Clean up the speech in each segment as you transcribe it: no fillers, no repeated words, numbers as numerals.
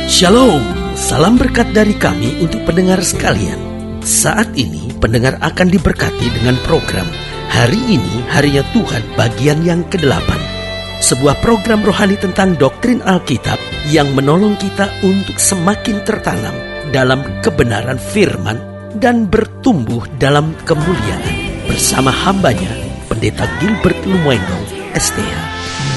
Shalom, salam berkat dari kami untuk pendengar sekalian. Saat ini pendengar akan diberkati dengan program Hari Ini Harinya Tuhan bagian yang ke-8. Sebuah program rohani tentang doktrin Alkitab yang menolong kita untuk semakin tertanam dalam kebenaran firman dan bertumbuh dalam kemuliaan. Bersama hambanya, Pendeta Gilbert Lumuendo, STH.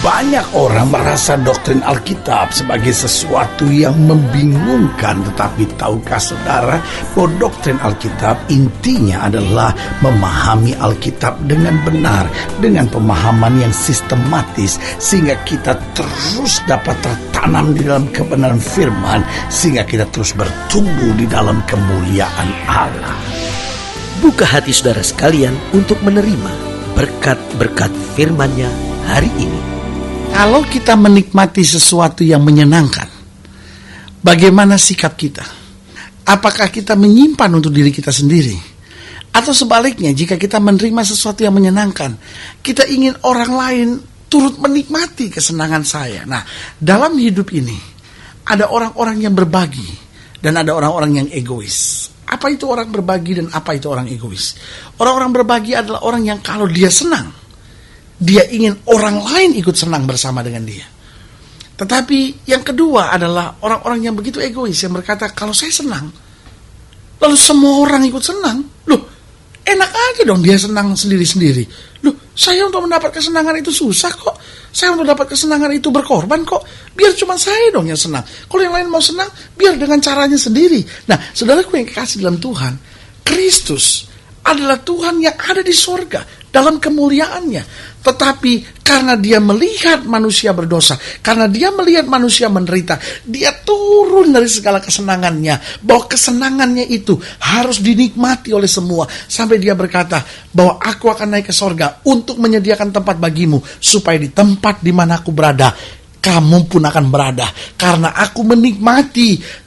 Banyak orang merasa doktrin Alkitab sebagai sesuatu yang membingungkan. Tetapi tahukah saudara bahwa doktrin Alkitab intinya adalah memahami Alkitab dengan benar, dengan pemahaman yang sistematis, sehingga kita terus dapat tertanam di dalam kebenaran firman, sehingga kita terus bertumbuh di dalam kemuliaan Allah. Buka hati saudara sekalian untuk menerima berkat-berkat firman-Nya hari ini. Kalau kita menikmati sesuatu yang menyenangkan, bagaimana sikap kita? Apakah kita menyimpan untuk diri kita sendiri? Atau sebaliknya, jika kita menerima sesuatu yang menyenangkan, kita ingin orang lain turut menikmati kesenangan saya. Nah, dalam hidup ini, ada orang-orang yang berbagi dan ada orang-orang yang egois. Apa itu orang berbagi dan apa itu orang egois? Orang-orang berbagi adalah orang yang kalau dia senang, dia ingin orang lain ikut senang bersama dengan dia. Tetapi yang kedua adalah orang-orang yang begitu egois, yang berkata, kalau saya senang, lalu semua orang ikut senang. Loh, enak aja dong dia senang sendiri-sendiri. Loh, saya untuk mendapat kesenangan itu susah kok. Saya untuk dapat kesenangan itu berkorban kok. Biar cuma saya dong yang senang. Kalau yang lain mau senang, biar dengan caranya sendiri. Nah, saudaraku yang kekasih dalam Tuhan, Kristus adalah Tuhan yang ada di sorga dalam kemuliaannya. Tetapi karena dia melihat manusia berdosa, karena dia melihat manusia menderita, dia turun dari segala kesenangannya, bahwa kesenangannya itu harus dinikmati oleh semua, sampai dia berkata bahwa aku akan naik ke sorga untuk menyediakan tempat bagimu, supaya di tempat di mana aku berada, kamu pun akan berada. Karena aku menikmati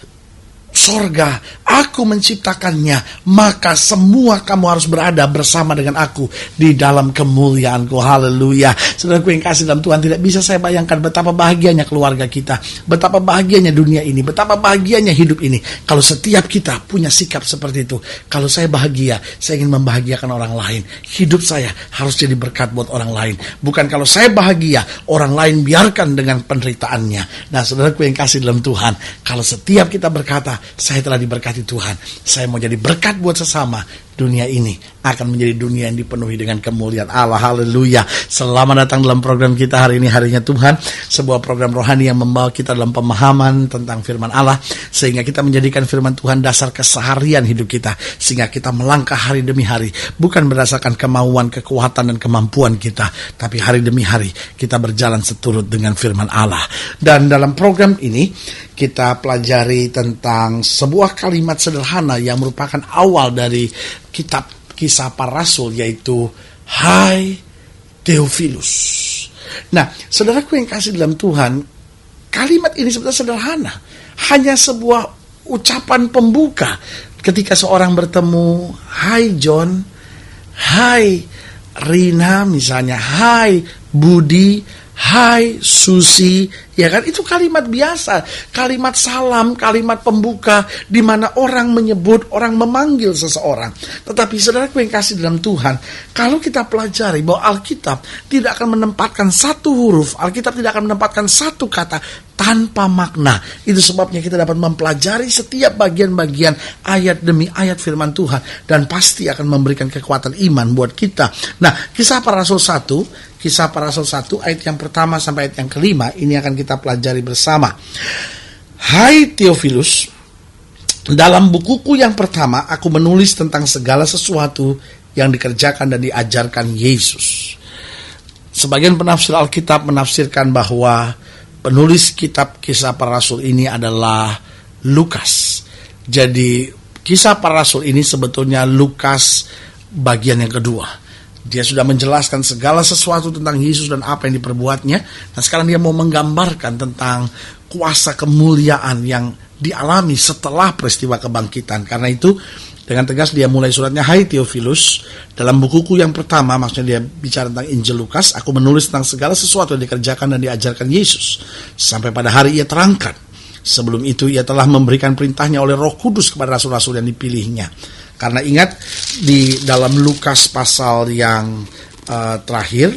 sorga, aku menciptakannya, maka semua kamu harus berada bersama dengan aku di dalam kemuliaanku. Haleluya. Saudaraku yang kasih dalam Tuhan, tidak bisa saya bayangkan betapa bahagianya keluarga kita, betapa bahagianya dunia ini, betapa bahagianya hidup ini, kalau setiap kita punya sikap seperti itu. Kalau saya bahagia, saya ingin membahagiakan orang lain. Hidup saya harus jadi berkat buat orang lain. Bukan kalau saya bahagia, orang lain biarkan dengan penderitaannya. Nah, saudaraku yang kasih dalam Tuhan, kalau setiap kita berkata, saya telah diberkati Tuhan, saya mau jadi berkat buat sesama, dunia ini akan menjadi dunia yang dipenuhi dengan kemuliaan Allah. Haleluya. Selamat datang dalam program kita hari ini, Harinya Tuhan. Sebuah program rohani yang membawa kita dalam pemahaman tentang firman Allah, sehingga kita menjadikan firman Tuhan dasar keseharian hidup kita, sehingga kita melangkah hari demi hari, bukan berdasarkan kemauan, kekuatan, dan kemampuan kita, tapi hari demi hari kita berjalan seturut dengan firman Allah. Dan dalam program ini kita pelajari tentang sebuah kalimat sederhana yang merupakan awal dari kitab Kisah Para Rasul, yaitu Hai Theophilus. Nah, saudaraku yang kasih dalam Tuhan, kalimat ini sebenarnya sederhana, hanya sebuah ucapan pembuka ketika seorang bertemu, Hai John, Hai Rina misalnya, Hai Budi, Hai Susi, ya kan? Itu kalimat biasa, kalimat salam, kalimat pembuka, di mana orang menyebut, orang memanggil seseorang. Tetapi saudaraku yang kasih dalam Tuhan, kalau kita pelajari bahwa Alkitab tidak akan menempatkan satu huruf, Alkitab tidak akan menempatkan satu kata tanpa makna. Itu sebabnya kita dapat mempelajari setiap bagian-bagian ayat demi ayat firman Tuhan, dan pasti akan memberikan kekuatan iman buat kita. Nah, Kisah Para Rasul 1 ayat yang pertama sampai ayat yang kelima, ini akan kita pelajari bersama. Hai Theophilus, dalam bukuku yang pertama aku menulis tentang segala sesuatu yang dikerjakan dan diajarkan Yesus. Sebagian penafsir Alkitab menafsirkan bahwa penulis kitab Kisah Para Rasul ini adalah Lukas. Jadi Kisah Para Rasul ini sebetulnya Lukas bagian yang kedua. Dia sudah menjelaskan segala sesuatu tentang Yesus dan apa yang diperbuatnya. Nah, sekarang dia mau menggambarkan tentang kuasa kemuliaan yang dialami setelah peristiwa kebangkitan. Karena itu dengan tegas dia mulai suratnya, Hai Theophilus, dalam bukuku yang pertama, maksudnya dia bicara tentang Injil Lukas, aku menulis tentang segala sesuatu yang dikerjakan dan diajarkan Yesus, sampai pada hari ia terangkat, Sebelum itu ia telah memberikan perintahnya oleh Roh Kudus kepada rasul-rasul yang dipilihnya. Karena ingat, di dalam Lukas pasal yang terakhir,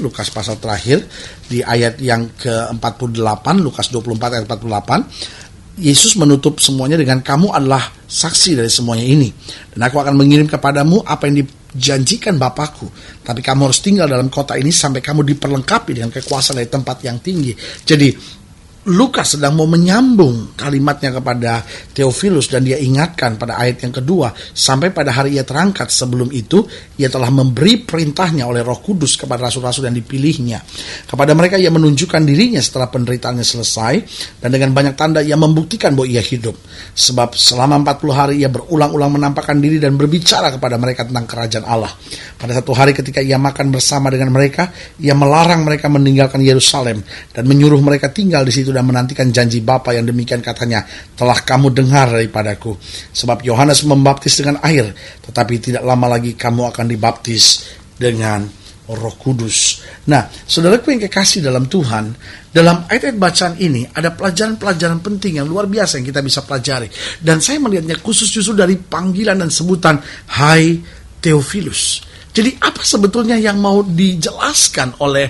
di ayat yang ke-48, Lukas 24 ayat 48, Yesus menutup semuanya dengan, kamu adalah saksi dari semuanya ini, dan aku akan mengirim kepadamu apa yang dijanjikan Bapakku, tapi kamu harus tinggal dalam kota ini sampai kamu diperlengkapi dengan kekuasaan dari tempat yang tinggi. Jadi Lukas sedang mau menyambung kalimatnya kepada Theophilus, dan dia ingatkan pada ayat yang kedua, sampai pada hari ia terangkat, sebelum itu ia telah memberi perintahnya oleh Roh Kudus kepada rasul-rasul yang dipilihnya. Kepada mereka ia menunjukkan dirinya setelah penderitaannya selesai, dan dengan banyak tanda ia membuktikan bahwa ia hidup. Sebab selama 40 hari ia berulang-ulang menampakkan diri dan berbicara kepada mereka tentang kerajaan Allah. Pada satu hari ketika ia makan bersama dengan mereka, ia melarang mereka meninggalkan Yerusalem dan menyuruh mereka tinggal di situ dan menantikan janji Bapa yang demikian katanya, telah kamu dengar daripadaku. Sebab Yohanes membaptis dengan air, tetapi tidak lama lagi kamu akan dibaptis dengan Roh Kudus. Nah, saudaraku yang kekasih dalam Tuhan, dalam ayat-ayat bacaan ini ada pelajaran-pelajaran penting yang luar biasa yang kita bisa pelajari. Dan saya melihatnya khusus justru dari panggilan dan sebutan, hai Theophilus. Jadi apa sebetulnya yang mau dijelaskan oleh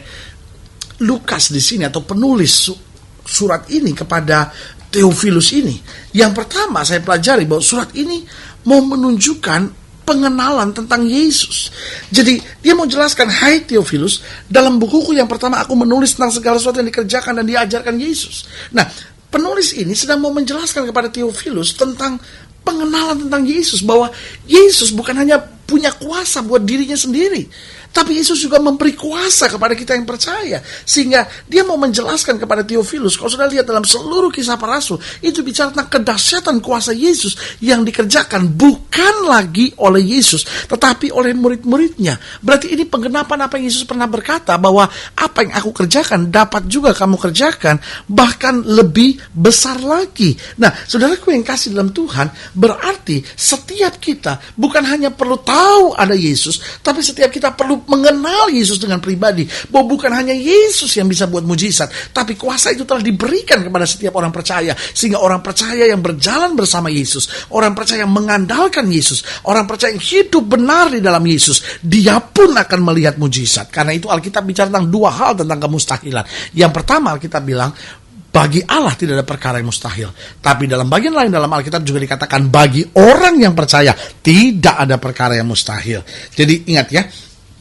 Lukas di sini atau penulis surat ini kepada Theophilus ini? Yang pertama saya pelajari bahwa surat ini mau menunjukkan pengenalan tentang Yesus. Jadi dia mau jelaskan, hai Theophilus, dalam bukuku yang pertama aku menulis tentang segala sesuatu yang dikerjakan dan diajarkan Yesus. Nah, penulis ini sedang mau menjelaskan kepada Theophilus tentang pengenalan tentang Yesus, bahwa Yesus bukan hanya punya kuasa buat dirinya sendiri, tapi Yesus juga memberi kuasa kepada kita yang percaya. Sehingga dia mau menjelaskan kepada Theophilus, kalau sudah lihat dalam seluruh kisah para rasul, itu bicara tentang kedahsyatan kuasa Yesus yang dikerjakan bukan lagi oleh Yesus, tetapi oleh murid-muridnya. Berarti ini penggenapan apa yang Yesus pernah berkata, bahwa apa yang aku kerjakan dapat juga kamu kerjakan, bahkan lebih besar lagi. Nah, saudaraku yang kasih dalam Tuhan, berarti setiap kita bukan hanya perlu tahu ada Yesus, tapi setiap kita perlu mengenal Yesus dengan pribadi, bahwa bukan hanya Yesus yang bisa buat mujizat, tapi kuasa itu telah diberikan kepada setiap orang percaya, sehingga orang percaya yang berjalan bersama Yesus, orang percaya yang mengandalkan Yesus, orang percaya yang hidup benar di dalam Yesus, dia pun akan melihat mujizat. Karena itu Alkitab bicara tentang dua hal tentang kemustahilan. Yang pertama, Alkitab bilang bagi Allah tidak ada perkara yang mustahil. Tapi dalam bagian lain dalam Alkitab juga dikatakan bagi orang yang percaya tidak ada perkara yang mustahil. Jadi ingat ya,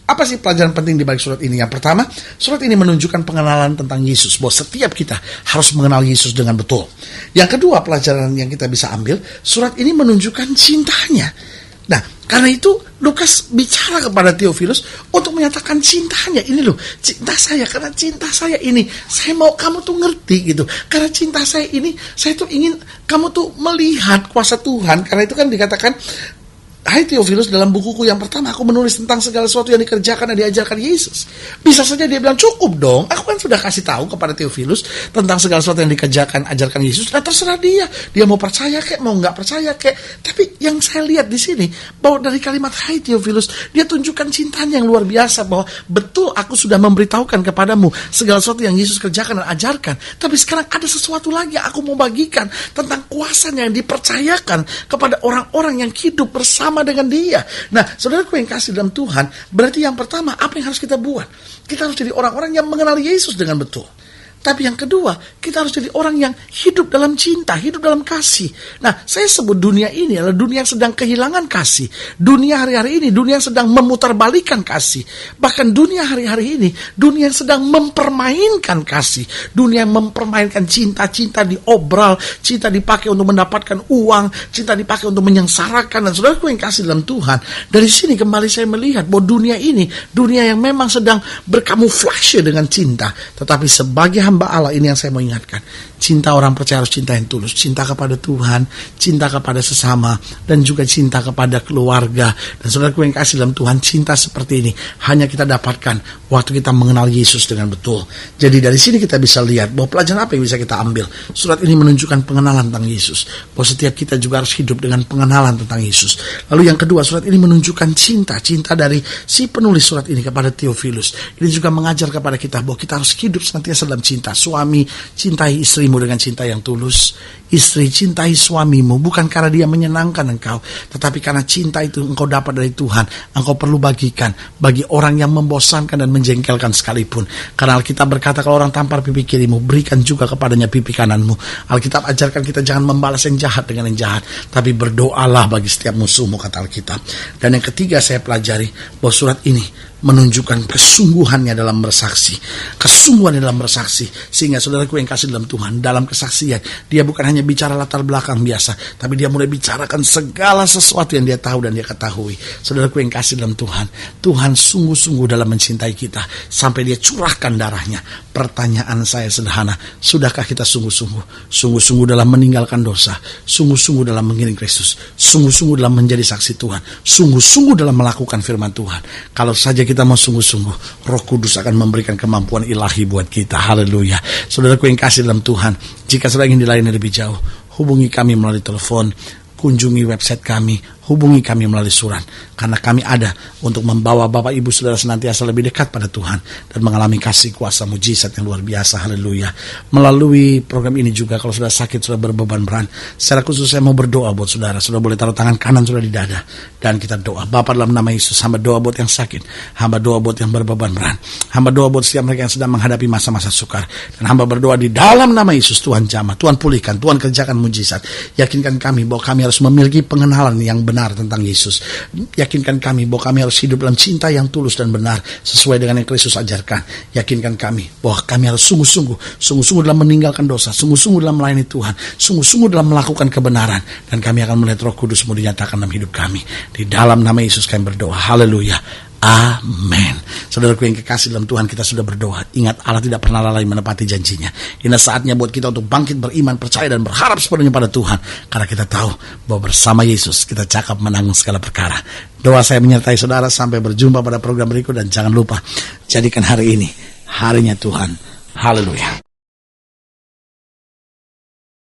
apa sih pelajaran penting di balik surat ini? Yang pertama, surat ini menunjukkan pengenalan tentang Yesus, bahwa setiap kita harus mengenal Yesus dengan betul. Yang kedua, pelajaran yang kita bisa ambil, surat ini menunjukkan cintanya. Nah, karena itu Lukas bicara kepada Theophilus untuk menyatakan cintanya. Ini loh, cinta saya, karena cinta saya ini, saya mau kamu tuh ngerti gitu. Karena cinta saya ini, saya tuh ingin kamu tuh melihat kuasa Tuhan. Karena itu kan dikatakan, hai Theophilus, dalam bukuku yang pertama aku menulis tentang segala sesuatu yang dikerjakan dan diajarkan Yesus. Bisa saja dia bilang, cukup dong, aku kan sudah kasih tahu kepada Theophilus tentang segala sesuatu yang dikerjakan, ajarkan Yesus. Nah, terserah dia mau percaya kek, mau nggak percaya kek. Tapi yang saya lihat di sini, bahwa dari kalimat hai Theophilus, dia tunjukkan cintanya yang luar biasa, bahwa betul aku sudah memberitahukan kepadamu segala sesuatu yang Yesus kerjakan dan ajarkan. Tapi sekarang ada sesuatu lagi yang aku mau bagikan tentang kuasanya yang dipercayakan kepada orang-orang yang hidup bersama dengan dia. Nah, saudaraku yang kasih dalam Tuhan, berarti yang pertama, apa yang harus kita buat? Kita harus jadi orang-orang yang mengenal Yesus dengan betul. Tapi yang kedua, kita harus jadi orang yang hidup dalam cinta, hidup dalam kasih. Nah, saya sebut dunia ini adalah dunia yang sedang kehilangan kasih. Dunia hari-hari ini, dunia yang sedang memutarbalikkan kasih. Bahkan dunia hari-hari ini, dunia yang sedang mempermainkan kasih. Dunia yang mempermainkan cinta, cinta diobral, cinta dipakai untuk mendapatkan uang, cinta dipakai untuk menyengsarakan. Dan saudaraku yang kasih dalam Tuhan, dari sini kembali saya melihat bahwa dunia ini, dunia yang memang sedang berkamuflase dengan cinta. Tetapi sebagai hamba Allah, ini yang saya mau ingatkan, cinta orang percaya harus cinta yang tulus, cinta kepada Tuhan, cinta kepada sesama, dan juga cinta kepada keluarga. Dan saudaraku yang kasih dalam Tuhan, cinta seperti ini hanya kita dapatkan waktu kita mengenal Yesus dengan betul. Jadi dari sini kita bisa lihat bahwa pelajaran apa yang bisa kita ambil. Surat ini menunjukkan pengenalan tentang Yesus, bahwa setiap kita juga harus hidup dengan pengenalan tentang Yesus. Lalu yang kedua, surat ini menunjukkan cinta dari si penulis surat ini kepada Theophilus. Ini juga mengajar kepada kita bahwa kita harus hidup senantiasa dalam cinta. Suami, cintai istrimu dengan cinta yang tulus. Istri, cintai suamimu bukan karena dia menyenangkan engkau, tetapi karena cinta itu engkau dapat dari Tuhan. Engkau perlu bagikan bagi orang yang membosankan dan menjengkelkan sekalipun. Karena Alkitab berkata, kalau orang tampar pipi kirimu, berikan juga kepadanya pipi kananmu. Alkitab ajarkan kita jangan membalas yang jahat dengan yang jahat, tapi berdoalah bagi setiap musuhmu, kata Alkitab. Dan yang ketiga saya pelajari bahwa surat ini menunjukkan kesungguhannya dalam bersaksi. Kesungguhan dalam bersaksi. Sehingga saudaraku yang kasih dalam Tuhan, dalam kesaksian, dia bukan hanya bicara latar belakang biasa, tapi dia mulai bicarakan segala sesuatu yang dia tahu dan dia ketahui. Saudaraku yang kasih dalam Tuhan, Tuhan sungguh-sungguh dalam mencintai kita, sampai dia curahkan darahnya. Pertanyaan saya sederhana, sudahkah kita sungguh-sungguh? Sungguh-sungguh dalam meninggalkan dosa, sungguh-sungguh dalam mengiring Kristus, sungguh-sungguh dalam menjadi saksi Tuhan, sungguh-sungguh dalam melakukan firman Tuhan. Kalau saja kita mau sungguh-sungguh, Roh Kudus akan memberikan kemampuan ilahi buat kita. Haleluya. Saudaraku yang kasih dalam Tuhan, jika saudara ingin dilayani lebih jauh, hubungi kami melalui telepon, kunjungi website kami, hubungi kami melalui surat. Karena kami ada untuk membawa Bapak Ibu Saudara senantiasa lebih dekat pada Tuhan dan mengalami kasih kuasa mujizat yang luar biasa. Haleluya. Melalui program ini juga, kalau sudah sakit, sudah berbeban berat, secara khusus saya mau berdoa buat saudara. Saudara boleh taruh tangan kanan sudah di dada dan kita doa. Bapa, dalam nama Yesus, hamba doa buat yang sakit, hamba doa buat yang berbeban berat, hamba doa buat setiap mereka yang sedang menghadapi masa-masa sukar, dan hamba berdoa di dalam nama Yesus, Tuhan jamah, Tuhan pulihkan, Tuhan kerjakan mujizat. Yakinkan kami bahwa kami harus memiliki pengenalan yang benar tentang Yesus. Yakinkan kami bahwa kami harus hidup dalam cinta yang tulus dan benar sesuai dengan yang Kristus ajarkan. Yakinkan kami bahwa kami harus sungguh-sungguh dalam meninggalkan dosa, sungguh-sungguh dalam melayani Tuhan, sungguh-sungguh dalam melakukan kebenaran, dan kami akan melihat Roh Kudus-Mu dinyatakan dalam hidup kami. Di dalam nama Yesus kami berdoa. Haleluya. Amin. Saudaraku yang kekasih dalam Tuhan, kita sudah berdoa. Ingat, Allah tidak pernah lalai menepati janjinya. Ini saatnya buat kita untuk bangkit beriman, percaya dan berharap sepenuhnya pada Tuhan. Karena kita tahu bahwa bersama Yesus kita cakap menanggung segala perkara. Doa saya menyertai saudara sampai berjumpa pada program berikut. Dan jangan lupa, jadikan hari ini harinya Tuhan. Haleluya.